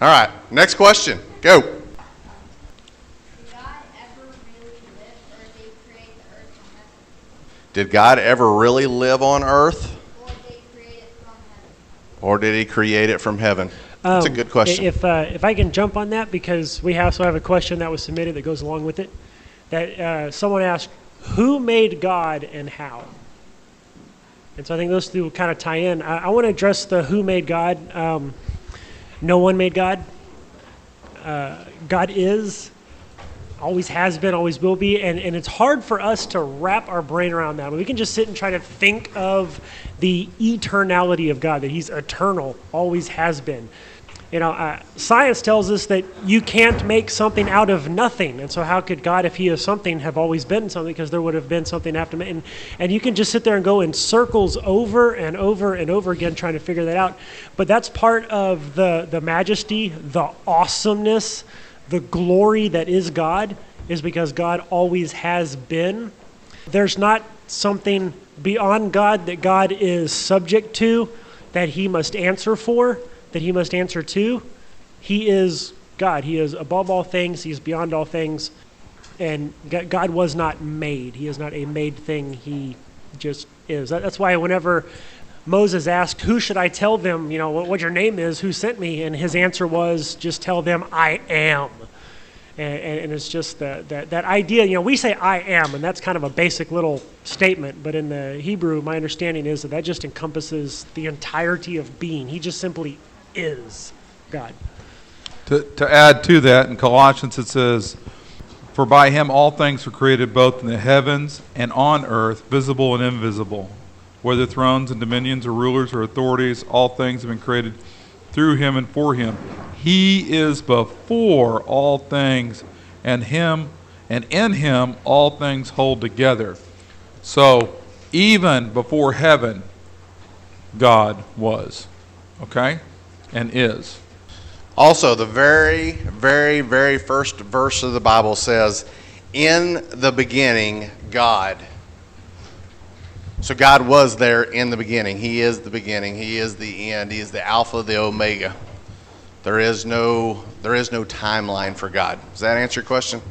All right, next question. Go. Did God ever really live, or did he create the earth and heaven? Did God ever really live on earth? Or did he create it from heaven? Or did he create it from heaven? That's a good question. If I can jump on that, because we also have a question that was submitted that goes along with it. That someone asked, who made God and how? And so I think those two kind of tie in. I want to address the who made God. No one made God. God is, always has been, always will be, and it's hard for us to wrap our brain around that. We can just sit and try to think of the eternality of God, that he's eternal, always has been. Science tells us that you can't make something out of nothing. And so how could God, if he is something, have always been something? Because there would have been something after. And you can just sit there and go in circles over and over and over again trying to figure that out. But that's part of the majesty, the awesomeness, the glory that is God, is because God always has been. There's not something beyond God that God is subject to, that he must answer for, that he must answer to. He is God. He is above all things. He is beyond all things. And God was not made. He is not a made thing. He just is. That's why whenever Moses asked, who should I tell them, what your name is, who sent me? And his answer was, just tell them I am. And it's just that idea, we say I am, and that's kind of a basic little statement. But in the Hebrew, my understanding is that just encompasses the entirety of being. He just simply is God. To add to that, in Colossians it says, for by him all things were created, both in the heavens and on earth, visible and invisible. Whether thrones and dominions or rulers or authorities, all things have been created through him and for him. He is before all things, and in him all things hold together. So even before heaven, God was, okay, and is. Also, the very, very, very first verse of the Bible says, in the beginning, God. So God was there in the beginning. He is the beginning. He is the end. He is the Alpha, the Omega. There is no timeline for God. Does that answer your question?